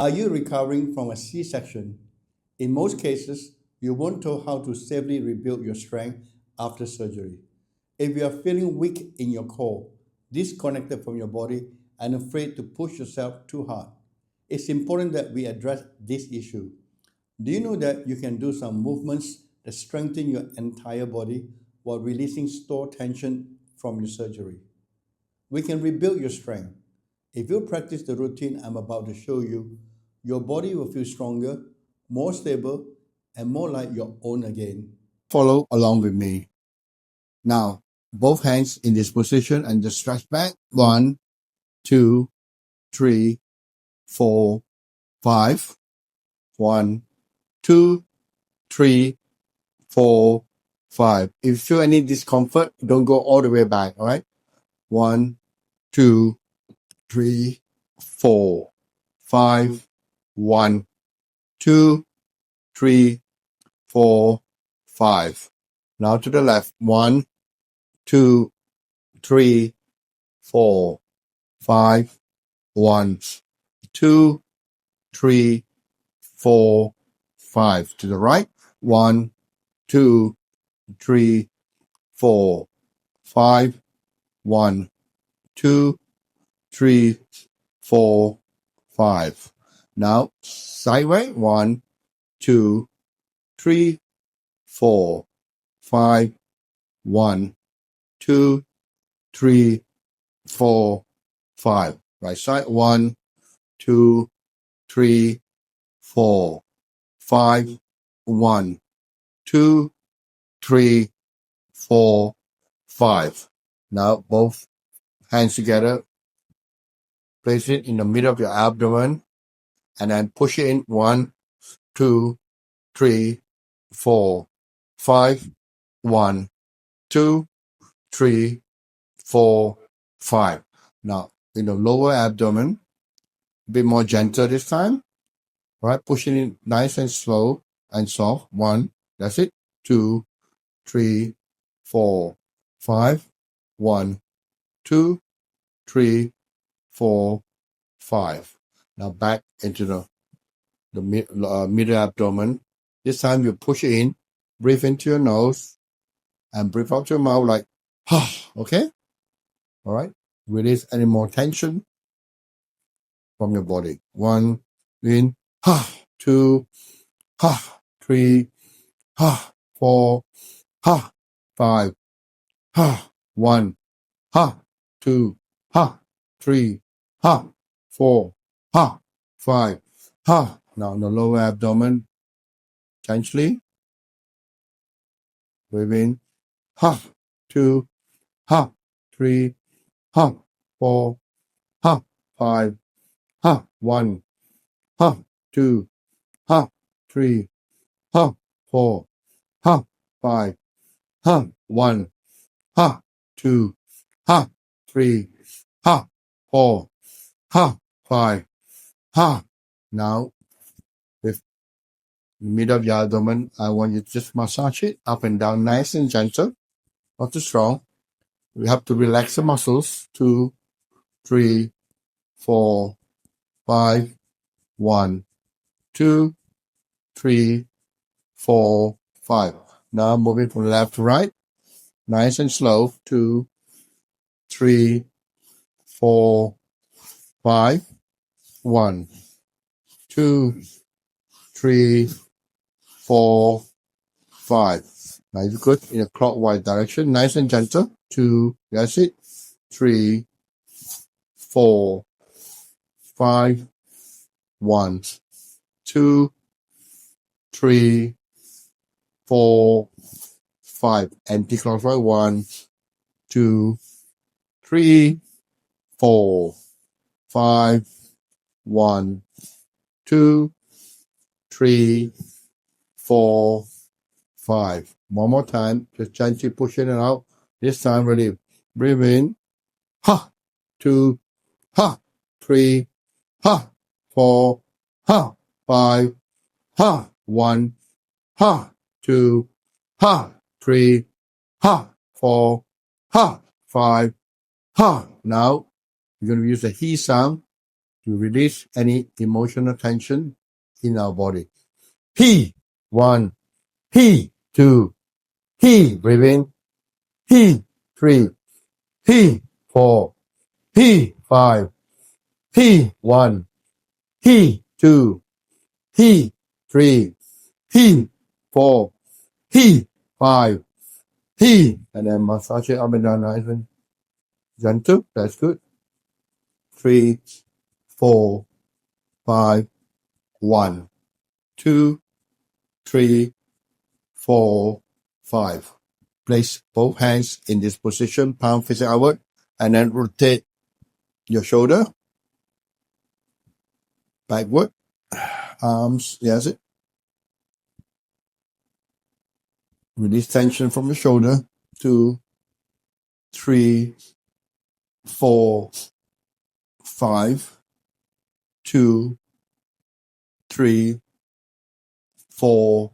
Are you recovering from a C-section? In most cases, you won't know how to safely rebuild your strength after surgery. If you are feeling weak in your core, disconnected from your body, and afraid to push yourself too hard, it's important that we address this issue. Do you know that you can do some movements that strengthen your entire body while releasing stored tension from your surgery? We can rebuild your strength. If you practice the routine I'm about to show you, your body will feel stronger, more stable, and more like your own again. Follow along with me. Now, both hands in this position and just stretch back. 1, 2, 3, 4, 5. 1, 2, 3, 4, 5. If you feel any discomfort, don't go all the way back, all right? 1, 2, 3, 4, 5. 1, 2, 3, 4, 5. Now to the left. 1, 2, 3, 4, 5. 1, 2, 3, 4, 5. To the right. 1, 2, 3, 4, 5. 1, 2, 3, 4, 5. Now sideways. 1, 2, 3, 4, 5. 1, 2, 3, 4, 5. Right side. 1, 2, 3, 4, 5. 1, 2, 3, 4, 5. Now both hands together. Place it in the middle of your abdomen and then push it in. 1, 2, 3, 4, 5. 1, 2, 3, 4, 5. Now in the lower abdomen, a bit more gentle this time. Right, pushing it nice and slow and soft. 1, that's it. 2, 3, 4, 5. 1, 2, 3, 4, 5. Now back into the middle abdomen. This time you push it in, breathe into your nose, and breathe out your mouth like, okay? All right? Release any more tension from your body. 1, in, 2, 3, 4, 5, 1, 2, 3, 4, 5. Now in the lower abdomen, gently breathe in. 2, 3, 4, 5. 1, 2, 3, 4, 5. 1, 2, 3, 4, 5. Now with the middle of your abdomen, I want you to just massage it up and down, nice and gentle, not too strong. We have to relax the muscles. 2, 3, 4, 5. 1, 2, 3, 4, 5. Now moving from left to right, nice and slow. 2, 3, 4, 5. 1, 2, 3, 4, 5. Now you good in a clockwise direction, nice and gentle. 2, that's it. 3, 4, 5. 1, 2, 3, 4, 5. Anti-clockwise. 1, 2, 3, 4, 5. 1, 2, 3, 4, 5. One more time. Just gently pushing it out. This time really breathe in. 2, 3, 4, 5. 1, 2, 3, 4, 5. Now you're going to use the he sound to release any emotional tension in our body. He, 1. He, 2. He, breathe in. He, 3. He, 4. He, 5. He, 1. He, 2. He, 3. He, 4. He, 5. He, and then massage it up and down nice and gentle. That's good. 3, 4, 5, 1, 2, 3, 4, 5. Place both hands in this position, palm facing outward, and then rotate your shoulder backward. Arms, yes, it. Release tension from your shoulder. 2, 3, 4, 5, 2, 3, 4,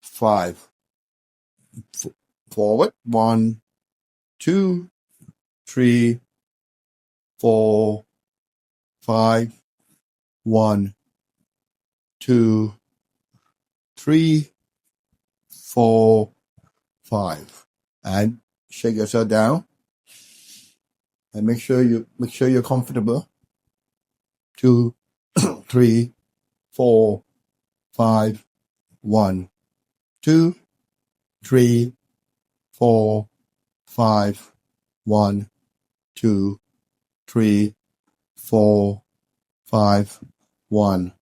5. Forward. 1, 2, 3, 4, 5. 1, 2, 3, 4, 5. And shake yourself down. And make sure you're comfortable. 2, 3, 4, 5. 1, 2, 3, 4, 5. 1, 2, 3, 4, 5. 1,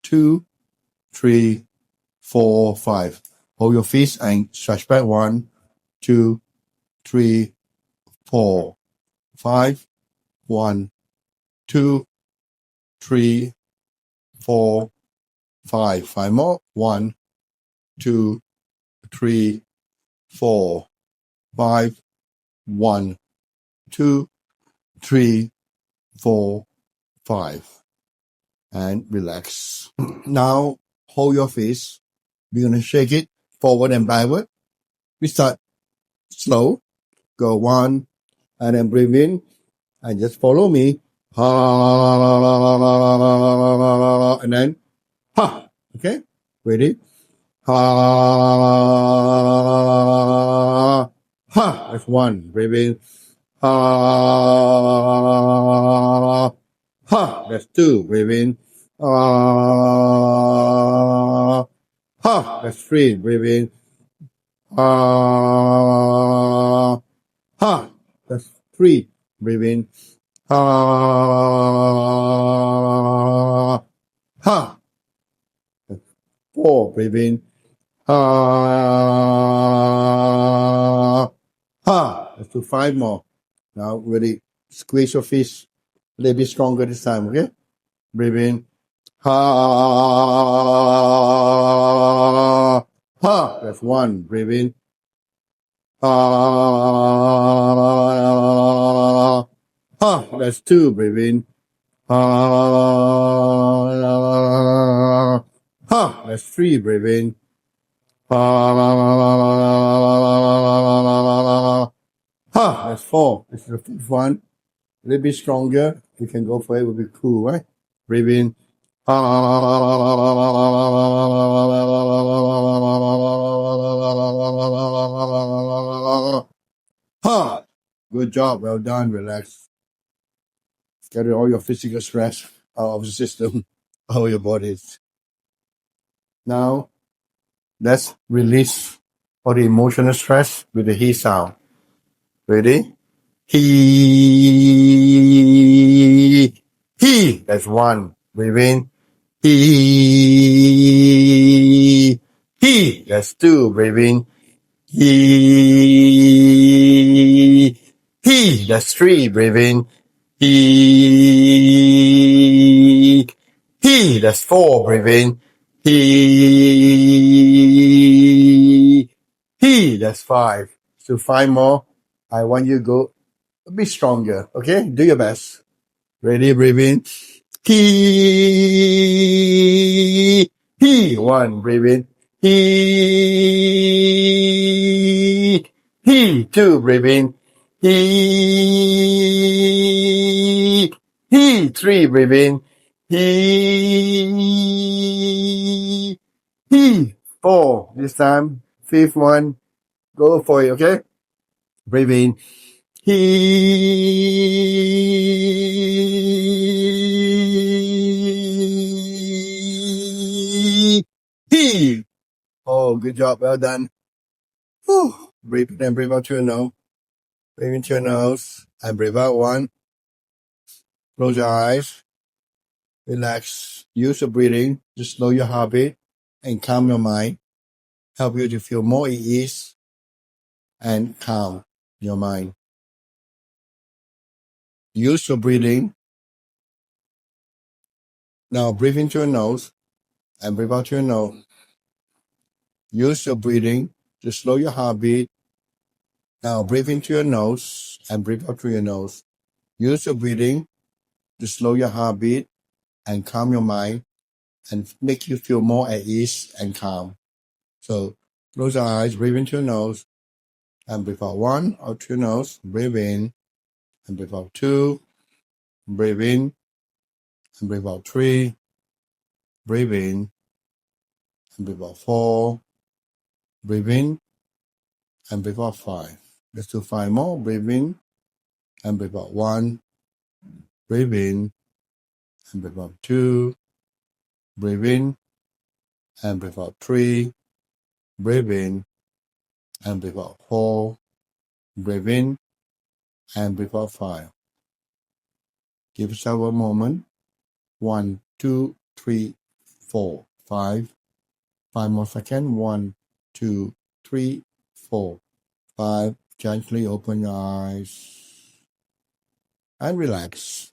2, 3, 4, 5. Hold your feet and stretch back. 1, 2, 3, 4, 5. 1, 2, 3, 4, 5. 5 more. 1, 2, 3, 4, 5. 1, 2, 3, 4, 5. And relax. Now hold your face. We're going to shake it forward and backward. We start slow. Go 1 and then breathe in and just follow me. And then ha. Okay? Ready? Ha. That's 1. Breathe in. Ha. That's 2. Breathe in. Ha. That's 3. Breathe in. Ha. That's 3. Breathe in. Ha. That's 4. Breathe in. Let's do 5 more. Now really squeeze your fists a little bit stronger this time, okay? Breathe in. That's 1. Breathe in. That's 2. Breathe in. That's 3. Breathe in. That's 4. This is the 5th one. A little bit stronger. You can go for it. It will be cool, right? Breathe in. Good job. Well done. Relax. Get all your physical stress out of the system, out of your bodies. Now, let's release all the emotional stress with the he sound. Ready? He. That's 1. Breathe in. He. That's 2. Breathe in. He. That's 3. Breathe in. He. That's 4. Breathe in. He. That's 5. So 5 more. I want you to go a bit stronger. Okay? Do your best. Ready? Breathe in. He. 1. Breathe in. He. 2. Breathe in. He. He. 3. Breathe in. He. 4. This time. 5th one. Go for it, okay? Breathe in. He. Oh, good job. Well done. Whew. Breathe in and breathe out through your nose. Breathe into your nose and breathe out. 1. Close your eyes. Relax. Use your breathing to slow your heartbeat and calm your mind. Help you to feel more at ease and calm your mind. Use your breathing. Now breathe into your nose and breathe out your nose. Use your breathing to slow your heartbeat. Now breathe into your nose and breathe out through your nose. Use your breathing to slow your heartbeat and calm your mind and make you feel more at ease and calm. So close your eyes, breathe into your nose and breathe out. 1, out through your nose. Breathe in and breathe out. 2, breathe in and breathe out. 3, breathe in and breathe out. 4, breathe in and breathe out. 5. Let's do 5 more. Breathe in and breathe out. 1, breathe in and breathe out. 2, breathe in and breathe out. 3, breathe in and breathe out. 4, breathe in and breathe out. 5. Give yourself a moment. 1, 2, 3, 4, 5. 5 more seconds. 1, 2, 3, 4, 5. Gently open your eyes and relax.